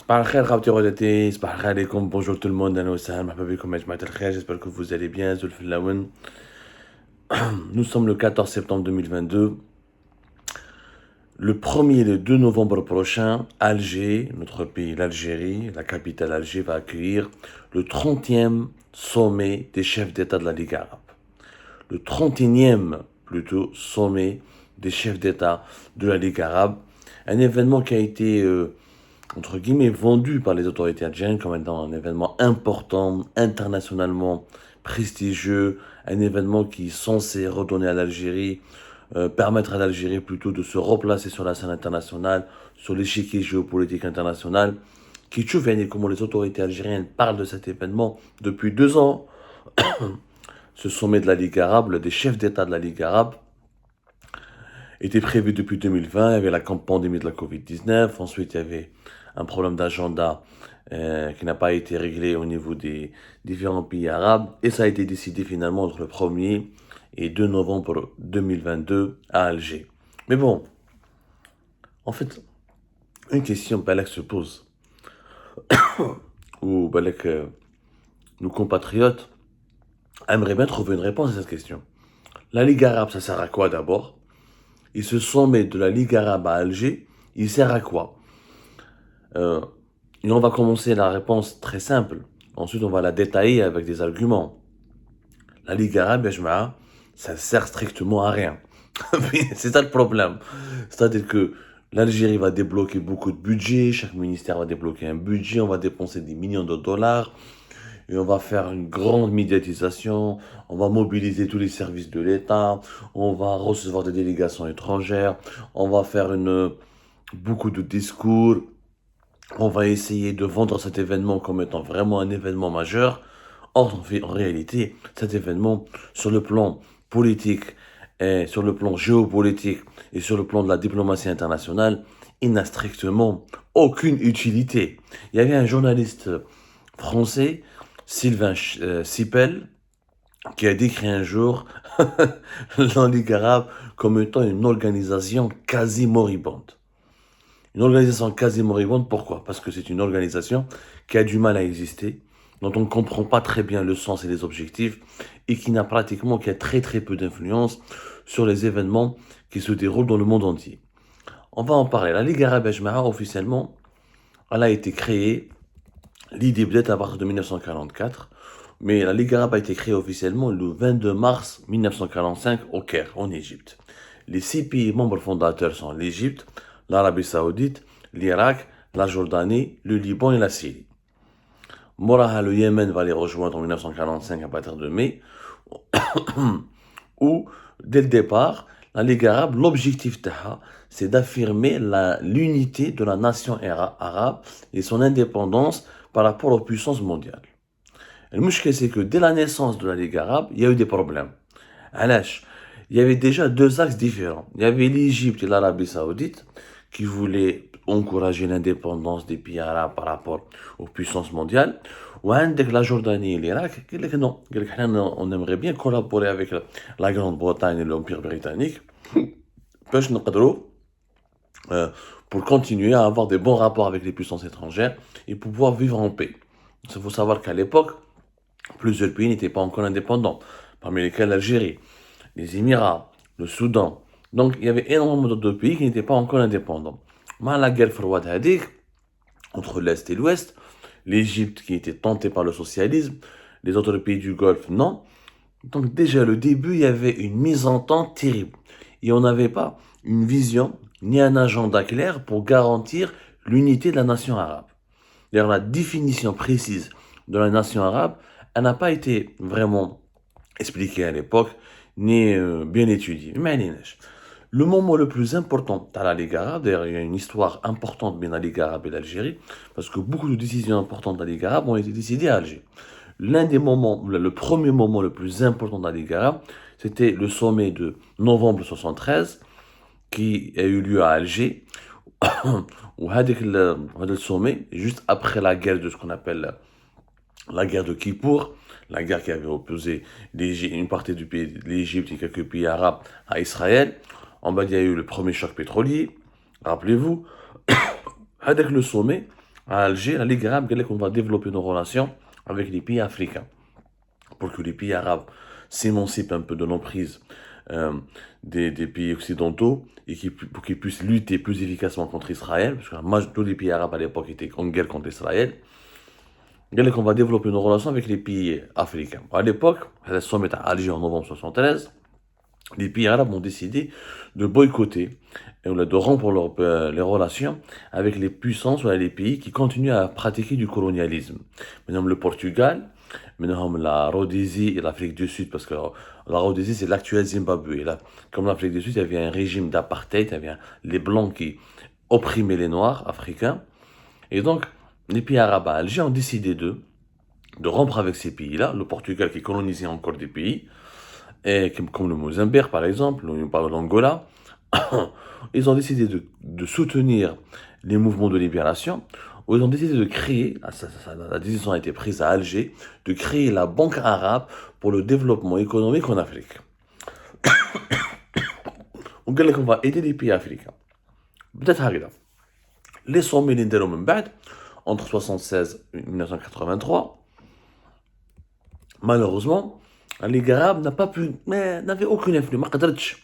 صباح الخير خاوتي غداتي صباح الخير عليكم بونجور تو الموند اهلا وسهلا مرحبا بكم يا جماعة الخير j'espère que vous allez bien زول في اللون. Nous sommes le 14 septembre 2022. Le 1er et le 2 novembre prochain, Alger, notre pays, l'Algérie, la capitale Alger, va accueillir le 30e sommet des chefs d'État de la Ligue arabe. Le 31e, plutôt, sommet des chefs d'État de la Ligue arabe. Un événement qui a été, entre guillemets, vendu par les autorités algériennes comme étant un événement important, internationalement prestigieux, un événement qui est censé redonner à l'Algérie, permettre à l'Algérie plutôt de se replacer sur la scène internationale, sur l'échiquier géopolitique international, qui trouve comment les autorités algériennes parlent de cet événement depuis 2 ans. Ce sommet de la Ligue arabe, des chefs d'État de la Ligue arabe, était prévu depuis 2020. Il y avait la pandémie de la Covid-19. Ensuite, il y avait un problème d'agenda qui n'a pas été réglé au niveau des différents pays arabes. Et ça a été décidé finalement entre le 1er et 2 novembre 2022 à Alger. Mais bon, en fait, une question Balak se pose. Ou Balak, nos compatriotes aimeraient bien trouver une réponse à cette question. La Ligue arabe, ça sert à quoi d'abord? Et ce sommet de la Ligue arabe à Alger, il sert à quoi? Et on va commencer la réponse très simple. Ensuite, on va la détailler avec des arguments. La Ligue arabe, ça sert strictement à rien. C'est ça le problème. C'est-à-dire que l'Algérie va débloquer beaucoup de budget, chaque ministère va débloquer un budget, on va dépenser des millions de dollars, et on va faire une grande médiatisation, on va mobiliser tous les services de l'État, on va recevoir des délégations étrangères, on va faire beaucoup de discours, on va essayer de vendre cet événement comme étant vraiment un événement majeur. Or, en réalité, cet événement, sur le plan politique, et sur le plan géopolitique et sur le plan de la diplomatie internationale, il n'a strictement aucune utilité. Il y avait un journaliste français, Sylvain Sipel, qui a décrit un jour la Ligue arabe comme étant une organisation quasi moribonde. Une organisation quasi moribonde, pourquoi? Parce que c'est une organisation qui a du mal à exister, dont on ne comprend pas très bien le sens et les objectifs, et qui a très très peu d'influence sur les événements qui se déroulent dans le monde entier. On va en parler. La Ligue arabe Ajma'a, officiellement, elle a été créée, l'idée peut-être à partir de 1944, mais la Ligue arabe a été créée officiellement le 22 mars 1945 au Caire, en Égypte. Les 6 pays membres fondateurs sont l'Égypte, l'Arabie Saoudite, l'Irak, la Jordanie, le Liban et la Syrie. Moraha, le Yémen va les rejoindre en 1945 à partir de mai, où, dès le départ, la Ligue arabe, l'objectif taha, c'est d'affirmer l'unité de la nation arabe et son indépendance par rapport aux puissances mondiales. Le mouchke, c'est que dès la naissance de la Ligue arabe, il y a eu des problèmes. Alash, il y avait déjà 2 axes différents. Il y avait l'Égypte et l'Arabie Saoudite qui voulaient encourager l'indépendance des pays arabes par rapport aux puissances mondiales. Ou avec la Jordanie et l'Irak, qui disent que non, on aimerait bien collaborer avec la Grande-Bretagne et l'Empire britannique pour continuer à avoir des bons rapports avec les puissances étrangères et pour pouvoir vivre en paix. Il faut savoir qu'à l'époque, plusieurs pays n'étaient pas encore indépendants, parmi lesquels l'Algérie, les Émirats, le Soudan. Donc il y avait énormément d'autres pays qui n'étaient pas encore indépendants. Mais la guerre froide entre l'Est et l'Ouest, l'Égypte qui était tentée par le socialisme, les autres pays du Golfe, non. Donc déjà, le début, il y avait une mésentente terrible. Et on n'avait pas une vision ni un agenda clair pour garantir l'unité de la nation arabe. D'ailleurs, la définition précise de la nation arabe, elle n'a pas été vraiment expliquée à l'époque, ni bien étudiée. Mais le moment le plus important dans la Ligue arabe, d'ailleurs il y a une histoire importante bien la Ligue arabe et l'Algérie, parce que beaucoup de décisions importantes de la Ligue arabe ont été décidées à Alger. Le premier moment le plus important de la Ligue arabe, c'était le sommet de novembre 73, qui a eu lieu à Alger, où le sommet, juste après la guerre de ce qu'on appelle la guerre de Kippour, la guerre qui avait opposé une partie du pays, l'Égypte et quelques pays arabes à Israël. Il y a eu le premier choc pétrolier, rappelez-vous. Avec le sommet, À Alger, la Ligue arabe, on va développer nos relations avec les pays africains pour que les pays arabes s'émancipent un peu de l'emprise euh, des pays occidentaux et pour qu'ils puissent lutter plus efficacement contre Israël, parce que tous les pays arabes à l'époque étaient en guerre contre Israël. On va développer nos relations avec les pays africains. À l'époque, à la sommet à Alger en novembre 73, les pays arabes ont décidé de boycotter et de rompre les relations avec les puissances ou les pays qui continuent à pratiquer du colonialisme. Maintenant, le Portugal, maintenant la Rhodésie et l'Afrique du Sud, parce que la Rhodésie c'est l'actuel Zimbabwe. Et là, comme l'Afrique du Sud, il y avait un régime d'apartheid, il y avait les Blancs qui opprimaient les Noirs africains. Et donc, les pays arabes à Alger ont décidé de rompre avec ces pays-là, le Portugal qui colonisait encore des pays, et comme le Mozambique par exemple, on parle de l'Angola, ils ont décidé de soutenir les mouvements de libération, où ils ont décidé de créer, la décision a été prise à Alger, de créer la Banque arabe pour le développement économique en Afrique. On va aider les pays africains. Peut-être هكذا. Les sommets اللي نديرو من بعد entre 76 et 1983, malheureusement, la Ligue arabe n'avait aucune influence. ما قدرتش.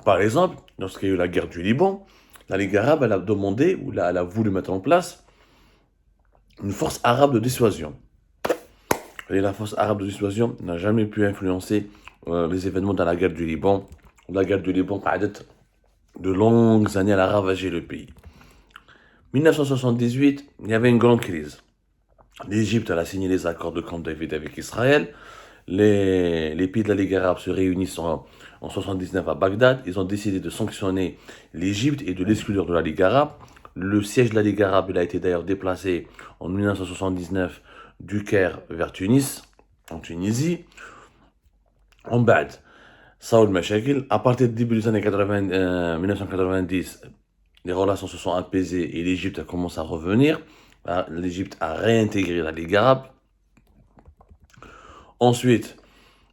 Par exemple, lorsqu'il y a eu la guerre du Liban, la Ligue arabe elle a demandé ou elle a voulu mettre en place une force arabe de dissuasion. Et la force arabe de dissuasion n'a jamais pu influencer les événements dans la guerre du Liban. La guerre du Liban, de longues années, elle a ravagé le pays. 1978, il y avait une grande crise. L'Égypte a signé les accords de Camp David avec Israël. Les pays de la Ligue arabe se réunissent en 1979 à Bagdad. Ils ont décidé de sanctionner l'Égypte et de l'exclure de la Ligue arabe. Le siège de la Ligue arabe il a été d'ailleurs déplacé en 1979 du Caire vers Tunis, en Tunisie. En bad, Saoul Machakil, à partir du début des années 1990, les relations se sont apaisées et l'Égypte a commencé à revenir. L'Égypte a réintégré la Ligue arabe. Ensuite,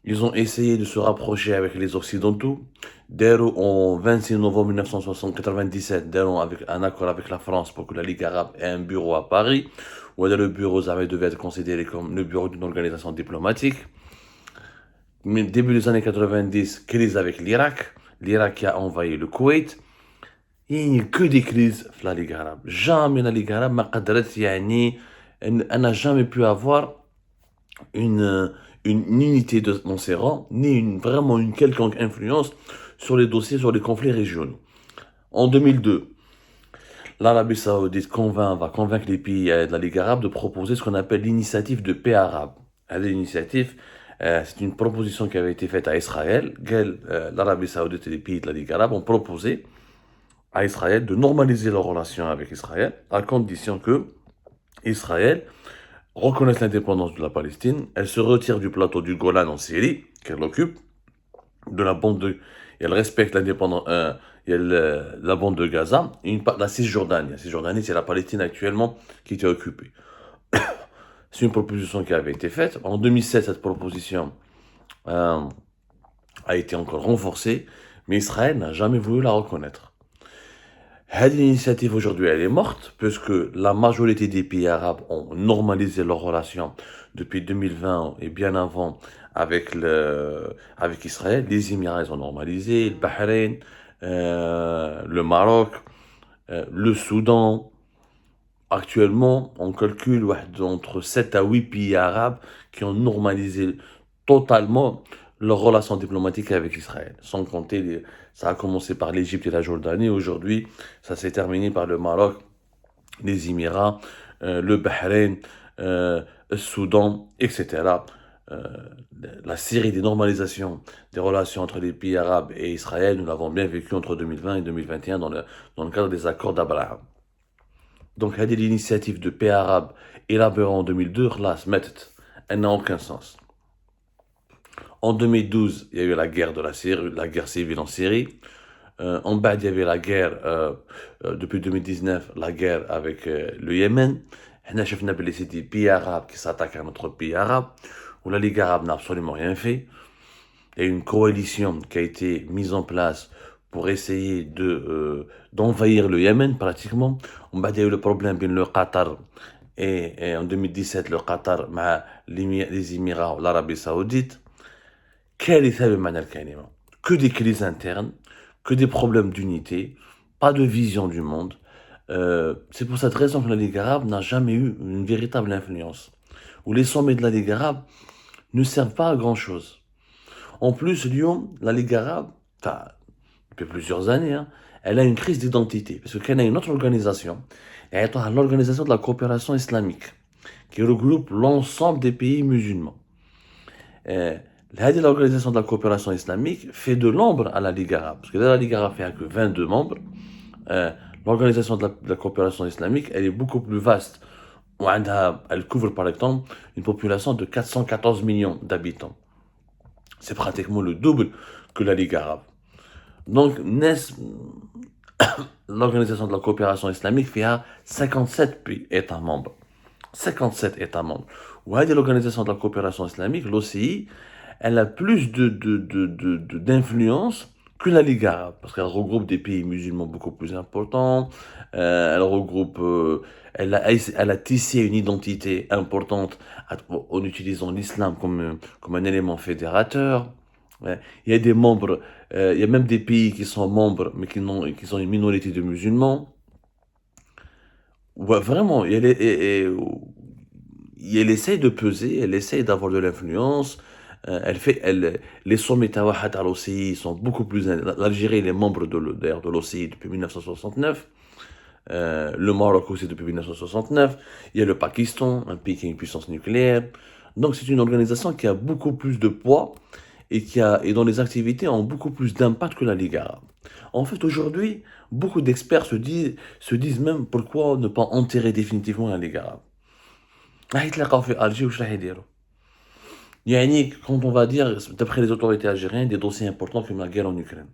ils ont essayé de se rapprocher avec les Occidentaux. Dero, en 26 novembre 1997, avec un accord avec la France pour que la Ligue arabe ait un bureau à Paris, où le bureau devait être considéré comme le bureau d'une organisation diplomatique. Mais début des années 90, crise avec l'Irak. L'Irak qui a envahi le Koweït. Il n'y a que des crises dans la Ligue arabe. Jamais la Ligue arabe n'a jamais pu avoir une unité dans ses rangs, ni vraiment une quelconque influence sur les dossiers, sur les conflits régionaux. En 2002, l'Arabie Saoudite va convaincre les pays de la Ligue arabe de proposer ce qu'on appelle l'initiative de paix arabe. L'initiative, c'est une proposition qui avait été faite à Israël. L'Arabie Saoudite et les pays de la Ligue arabe ont proposé à Israël de normaliser leurs relations avec Israël, à condition que Israël reconnaisse l'indépendance de la Palestine, elle se retire du plateau du Golan en Syrie, qu'elle occupe, de la bande de... elle respecte l'indépendance, la bande de Gaza, et la Cisjordanie. La Cisjordanie, c'est la Palestine actuellement qui était occupée. C'est une proposition qui avait été faite. En 2007, cette proposition a été encore renforcée, mais Israël n'a jamais voulu la reconnaître. L'initiative aujourd'hui, elle est morte, puisque la majorité des pays arabes ont normalisé leurs relations depuis 2020 et bien avant avec Israël. Les Émirats, ils ont normalisé, le Bahreïn, le Maroc, le Soudan. Actuellement, on calcule entre 7 à 8 pays arabes qui ont normalisé totalement leurs relations diplomatiques avec Israël. Sans compter, ça a commencé par l'Égypte et la Jordanie. Aujourd'hui, ça s'est terminé par le Maroc, les Émirats, le Bahreïn, le Soudan, etc. La série des normalisations des relations entre les pays arabes et Israël, nous l'avons bien vécu entre 2020 et 2021 dans le cadre des accords d'Abraham. Donc, l'initiative de paix arabe élaborée en 2002, elle n'a aucun sens. En 2012, il y a eu la guerre de la Syrie, la guerre civile en Syrie. En bas, il y avait la guerre, depuis 2019, la guerre avec le Yémen. On a vu des pays arabes qui s'attaquent à notre pays arabe, où la Ligue arabe n'a absolument rien fait. Il y a eu une coalition qui a été mise en place pour essayer d'envahir le Yémen pratiquement. On a eu le problème avec le Qatar et en 2017 le Qatar مع les Émirats l'Arabie Saoudite. كارثة بمعنى الكلمة. Que des crises internes, que des problèmes d'unité, pas de vision du monde. C'est pour cette raison que la Ligue arabe n'a jamais eu une véritable influence. Où les sommets de la Ligue arabe ne servent pas à grand chose. En plus, Lyon, la Ligue arabe, enfin, depuis plusieurs années, hein, elle a une crise d'identité. Parce qu'elle a une autre organisation, et elle est l'organisation de la coopération islamique, qui regroupe l'ensemble des pays musulmans. L'organisation de la coopération islamique fait de l'ombre à la Ligue arabe. Parce que là, la Ligue arabe fait que 22 membres. L'organisation de la coopération islamique, elle est beaucoup plus vaste. Elle couvre par exemple une population de 414 millions d'habitants. C'est pratiquement le double que la Ligue arabe. Donc, l'organisation de la coopération islamique fait à 57 États membres. 57 États membres. Ou l'organisation de la coopération islamique, l'OCI, elle a plus d'influence que la Ligue arabe, parce qu'elle regroupe des pays musulmans beaucoup plus importants, elle regroupe, elle a tissé une identité importante en utilisant l'islam comme un élément fédérateur. Ouais. Il y a des membres, il y a même des pays qui sont membres, mais qui sont une minorité de musulmans. Ouais, vraiment, elle essaye de peser, elle essaye d'avoir de l'influence. Les sommets Tawahat à l'OCI sont beaucoup plus. L'Algérie est membre d'ailleurs de l'OCI depuis 1969. Le Maroc aussi depuis 1969. Il y a le Pakistan, un pays qui a une puissance nucléaire. Donc c'est une organisation qui a beaucoup plus de poids et dont les activités ont beaucoup plus d'impact que la Ligue arabe. En fait, aujourd'hui, beaucoup d'experts se disent même pourquoi ne pas enterrer définitivement la Ligue arabe. Quand on va dire, d'après les autorités algériennes, des dossiers importants comme la guerre en Ukraine.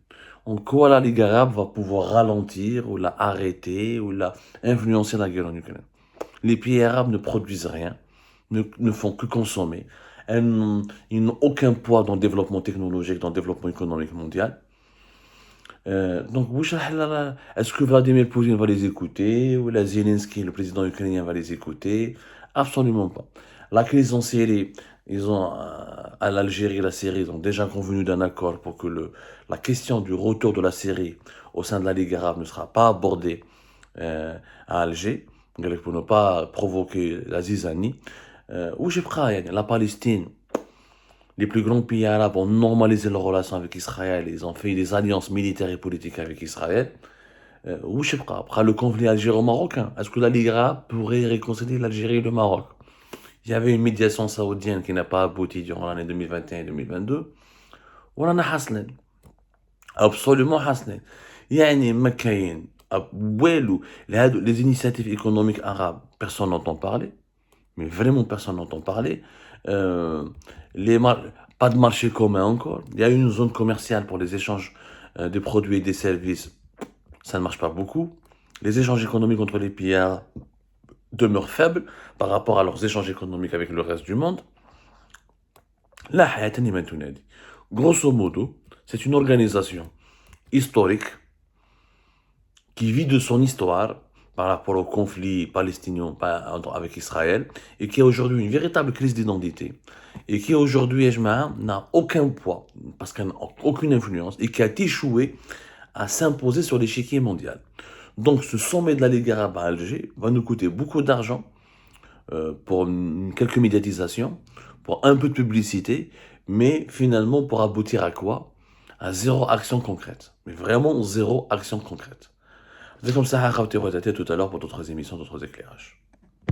En quoi la Ligue arabe va pouvoir ralentir ou la arrêter ou la influencer la guerre en Ukraine? Les pays arabes ne produisent rien, ne font que consommer. Ils n'ont aucun poids dans le développement technologique, dans le développement économique mondial. Donc, est-ce que Vladimir Poutine va les écouter ou la Zelensky, le président ukrainien, va les écouter? Absolument pas. La crise en Syrie, à l'Algérie, la Syrie, ils ont déjà convenu d'un accord pour que la question du retour de la Syrie au sein de la Ligue arabe ne sera pas abordée à Alger, pour ne pas provoquer la zizanie. La Palestine, les plus grands pays arabes ont normalisé leurs relations avec Israël, ils ont fait des alliances militaires et politiques avec Israël. Après le conflit algéro-marocain, est-ce que la Ligue arabe pourrait réconcilier l'Algérie et le Maroc? Il y avait une médiation saoudienne qui n'a pas abouti durant l'année 2021 et 2022. ورانا حاصلين absolument حاصلين يعني ما كاين والو les initiatives économiques arabes personne n'entend parler, mais vraiment personne n'entend parler. Pas de marché commun encore. Il y a une zone commerciale pour les échanges des produits et des services, ça ne marche pas beaucoup. Les échanges économiques entre les pays arabes demeurent faibles par rapport à leurs échanges économiques avec le reste du monde. La Hayatani Mantounadi. Grosso modo, c'est une organisation historique qui vit de son histoire par rapport au conflit palestinien avec Israël et qui a aujourd'hui une véritable crise d'identité et qui aujourd'hui, n'a aucun poids parce qu'elle n'a aucune influence et qui a échoué à s'imposer sur l'échiquier mondial. Donc ce sommet de la Ligue arabe à Alger va nous coûter beaucoup d'argent pour quelques médiatisations, pour un peu de publicité, mais finalement pour aboutir à quoi? À zéro action concrète. Mais vraiment zéro action concrète. C'est comme ça, tout à l'heure pour d'autres émissions, d'autres éclairages.